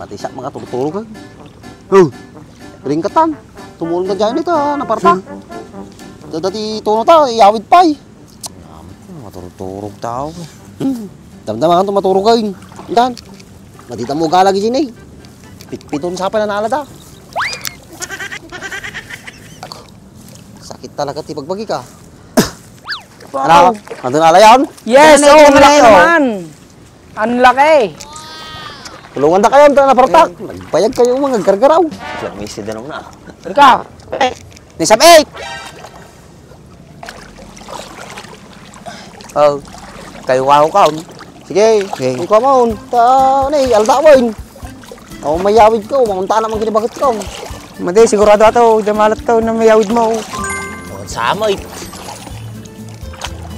Pati siya mga tutulog ka. Ringkatan. Tumulong ka dyan ito, naparta. Dati tuno ta, iawid pa eh. Maturog tao. Damdaman ka maturog ka yun. Dan, matita mo ka lagi dyan eh. Piton sa pananalada. Sakit talaga ti pagbagi ka. Ano? Nandun alayan? Yes, ang laki naman. Ang laki. Tulungan na kayo, napartak. Nagbayag kayo mga gargaraw. Misi na naman na. Ika. Nisab 8! Oh, kayo wow ka. Sige, kung ka maun, alda mo yun. Ako mayawid ko, mamunta naman kinibagit ko. Madi, sigurado ato, damalat to na mayawid mo. Sama eh.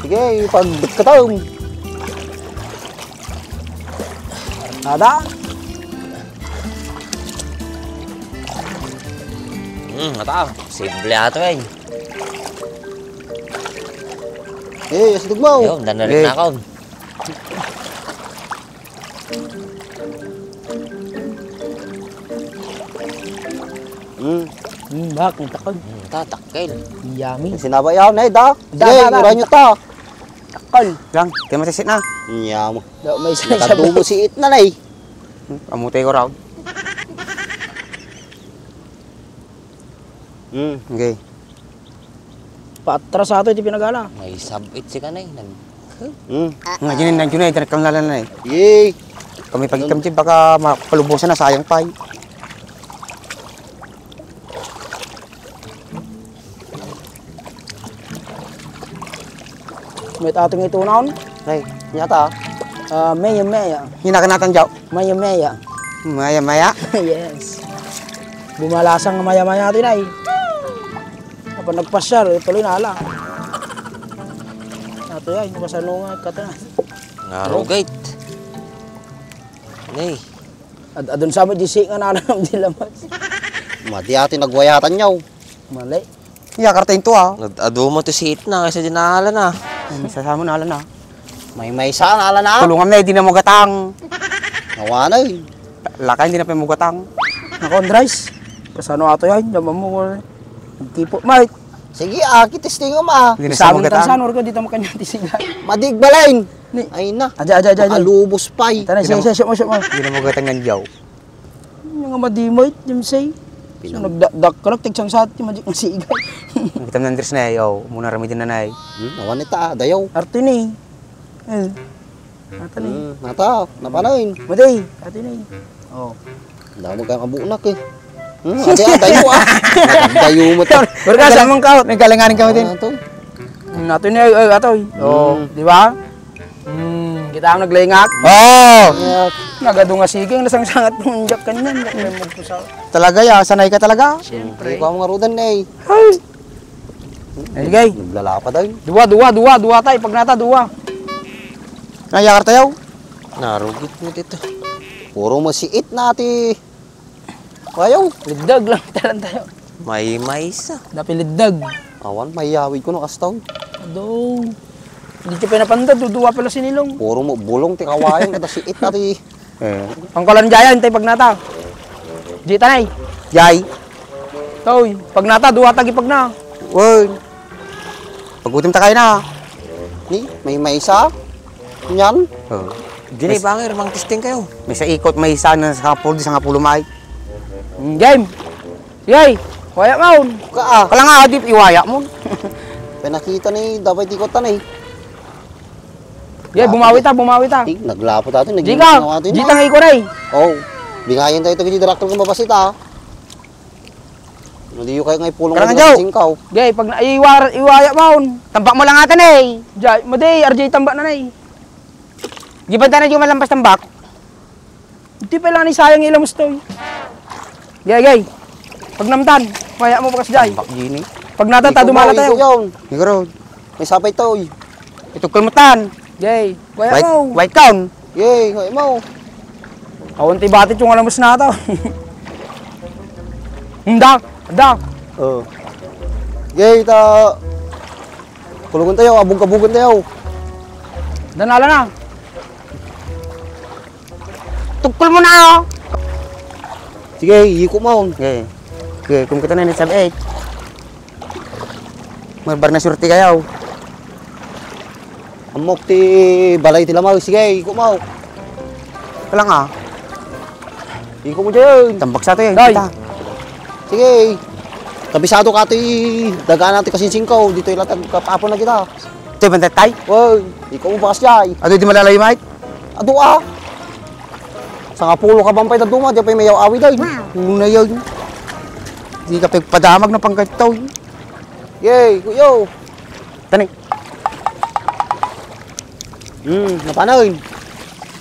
Sige, pagdit ka tayo. Nada? Mata. Simple ato eh. Asigig mo. Yo, danalit na ako. Bak, ang takal. Tatakil. Yummy. Sinabay ako na da. Da, Sige, da, da. ura nyo ta. Takal. Lang, kaya masisit na. Nyamo. May isa sa Nakadubo si It na na eh. Amutay ko raw. Okay. Paatras ato iti pinagala. May sub-it si kanay. Nga dyan na dyan na kalala na eh. Yay. Kami pagkikamtid baka mapalubusan na sayang pa eh. May ating ito naon. Ay, nyata. Maya. Hinakanatan jaw. Maya. Maya. Yes. Bumalasang maya natin ay. Kapag nagpasyar, tuloy na ala. Ato ay, napasanungan ka ta. Narugate. Nay. Adun sa mo, jisi nga nananam di lamas. Mati atin nagwayatan nyaw. Malay. Yakartain to ah. Ado mo to si It na kasi dinahala na. Sasamo na ala na. May sana ala na. Tulungan na, hindi na mo gatang. Nawana eh. Lakay, hindi na pa mo gatang. Nako, Andres. Kasano ato yan, naman mo. Tipo, mate. Sige testing mo Hindi na sa mo gatang. Saan, dito mo kanya tisigay. Madig-balain. Ni. Ay na. Aja. Alubos pa eh. Tanay, siya mo. Hindi na mo gatang ng jaw. Yung nga madimoy, yung say. So, nagdak ka lang, tigsang sa atin, madik ng sigay. Kita ng Andres na yaw. Muna ramitin na na eh. Nawanita, dayaw. Arte ni. Arte ni. Nata, napanain. Maday, arte ni. Oh. Damo kang abunak eh. Dayo ah. Dayo mo to. Berka sa mong kaut, nagkalanganin ka din. Ito. Nato ni atoy. Oh, di ba? Kita ang naglingak. Oh! Nagado nga sige, nasangsangat ng jak kanyan. Talaga ya, sanay ka talaga. Siyempre. Ikaw mga rudan na eh. Ay, gay. Naglalapa tayo. Dua tay, pag nata dua. Nayakar tayo. Narugit mo dito. Puro masiit na ati. Ayaw. Liddag lang talan tayo. May isa. Dapi liddag. Awan, mayawid ko no kastaw. Ado. Hindi ka pinapanda, duduwa pala sinilong. Puro mo bulong ti kawayan kada siit ati. Ang kalanjayan tay pag nata. Di tanay. Yay. Toy, pag nata duwa tagi pag na. Woy. Pagutim ta kayo na. Ni, may isa. Nyan. Dili bangir, mang testing kayo. May sa ikot, may isa na sa kapul, sa kapulo may. Game. Yay. Waya maun. Ka Kala nga adip iwaya mo. Pinakita ni dapat ikotan eh. Yay, bumawi ta. Naglapot atin, Jika, jita nga ikoray. Oh, bingayan tayo ito kiti director kung mapasita. Hindi yung kayo ngay pulong Karang jaw. singkaw. Yay, pag iwaya maun. Tambak mo lang atan eh. Jay, maday, RJ tambak na nay. Gibanta na yung malampas tambak. Hindi pa lang ni sayang ilang gusto. Gay. Pag namtan, waya mo pa kasi jay. Tambak gini. Pag natata, dumala tayo. Siguro. May sapay to. Ito kulmutan. Yay, waya mo. White count. Yay, waya mo. Awan ti batit yung alamos na ito. Dak. Yay, ta. Kulungan tayo, abong-kabugan tayo. Danala na. Tukol mo na oh. Sige, iko mo. Okay. Okay, kung kita na ni sabi 8. Marbar na surti kayo. Amok ti balay ti lamaw. Sige, iko mo. Kalang ah. Iko mo dyan. Tambak sa to yun. Day. Kita. Sige. Kabisado ka ti dagaan natin kasing singkaw. Dito ilatag kapapon na kita. Ito yung bantat tay. Woy, ikaw mo bakas jay. Ano di malalayo mate? Ado ah. Sa nga pulo ka bampay na duma, diyan pa yung mayaw awi day. Una yun. Di ka pagpadamag na pangkataw. Yay, kuyo. Tani. Napanoy.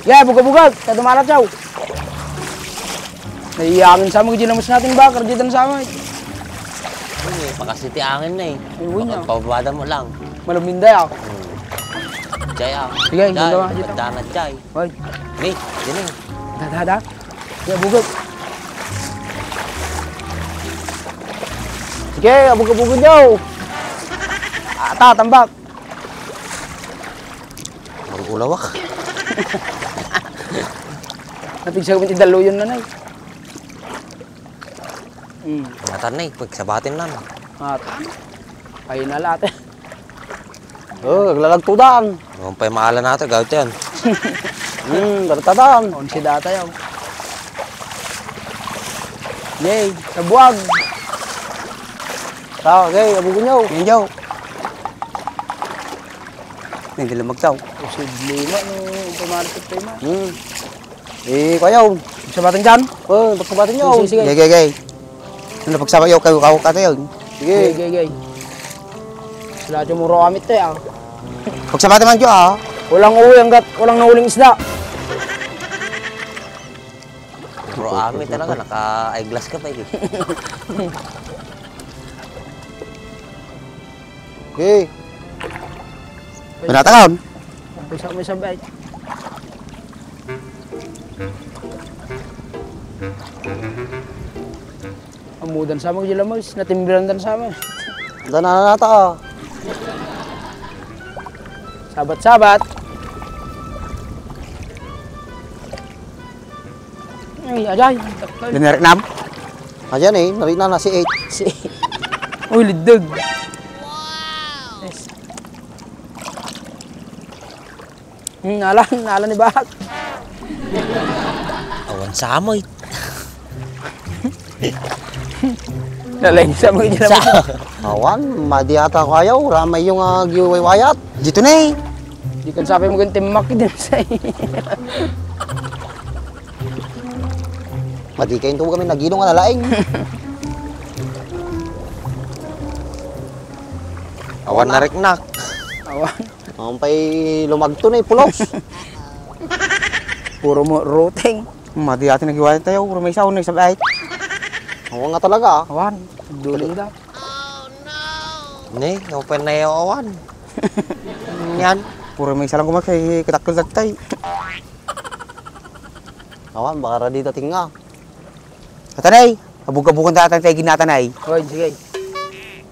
Yeah, bugag-bugag. Sa dumalat siyaw. Naiiyangin sa mga ginamos natin ba? Karditan sa amin. Makasiti angin na eh. Ayun niya. Pababada mo lang. Malaminday ako. Jay ah. Sige, Jay, gagawa dito. magdanat Jay. Hoy, Hey, din eh. dada. Yeah, bugag. Sige, bugag-bugag niyo. Ata, tambak. Magulawak. Natigsa kami tidalo yun na. Matan na eh. Pagsabatin lang. At, ayun na lahat eh. Naglalagtudan. Huwag pa yung maalan natin. Gawit yan. Dartadan. On si data yaw. Yay, kabuag. Tao, okay, abugo nyo. Yan Joe. Hindi lang magsaw. Posible na nung pumarapit kayo na. Kayaw. Sa batang dyan? Pagsabatin nyo. Sige. Gay. Ano pagsama kayo kayo ka tayo. Gay. Sila mo ro amit eh ah. Pagsama man Joe ah. Walang uwi hanggat walang nahuling isda. Bro, ami talaga. Naka-eyeglass ka pa eh. Okay. Pinataon. Pagsa may sabay. Amudan sa mga jilamos, natimbiran dan sa amin. Dana nata. Sabat-sabat. Ay, ajay. Dinarik nam. Ayan eh, narina na si 8. Si... Uy, lidag. Yes. Nala ni Bahag. Awan sa amoy. Nalain sa mga jilamos. Awan, madi ata ko ayaw. Ramay yung giway-wayat. Dito na eh. Di kan sabi mo ganti makid din sa Madi kayo ito kami nagino nga nalaing. Awan na riknak. Awan. Ang pa'y lumagto na pulos. Puro mo routing. Madi atin nagiwala tayo. Pero may saon na sabi 8. Awan nga talaga. Awan. Duling daw. Ne, huwag pa na yung awan. Yan. Puro may salang kumakay katakol tay. Awan, baka radita tinga. Katanay. Abug-abugan tayo tayo ginatanay. Hoy, sige.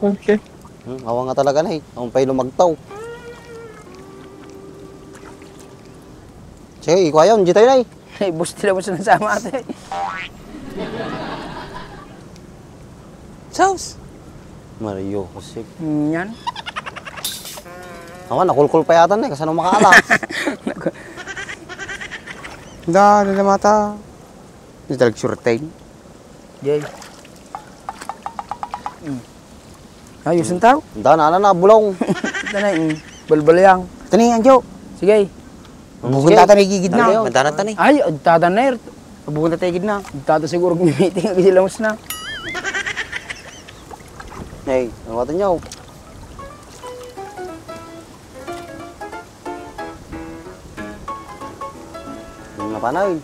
Okay. Awan nga talaga na eh. Ang pa'y lumagtaw. Sige, ikaw ayaw. Hindi tayo na eh. Hey, bus nila mo sinasama ate. Sauce. Mario, kusik. Yan. Awan, nakulkul pa yata na eh. Kasi anong makaalas. Hindi mata. Hindi talaga surtay. Jay. Ayos ang tao. Dana na, bulong. Ito na yung balbalayang. Tani yan Joe. Sige. Abugan tayo nagigid na. Magdanat na eh. Ay, tada na yun. Abugan tayo gid na. Tada siguro meeting ang silamos na. Hey, ano natin nyo? Yung napanay.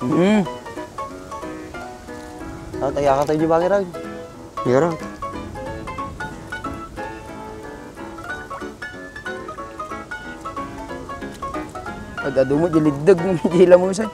Taya ka tayo di bangin rin. Yara. Pag ado mo, jilidag mo, jila mo sa'yo.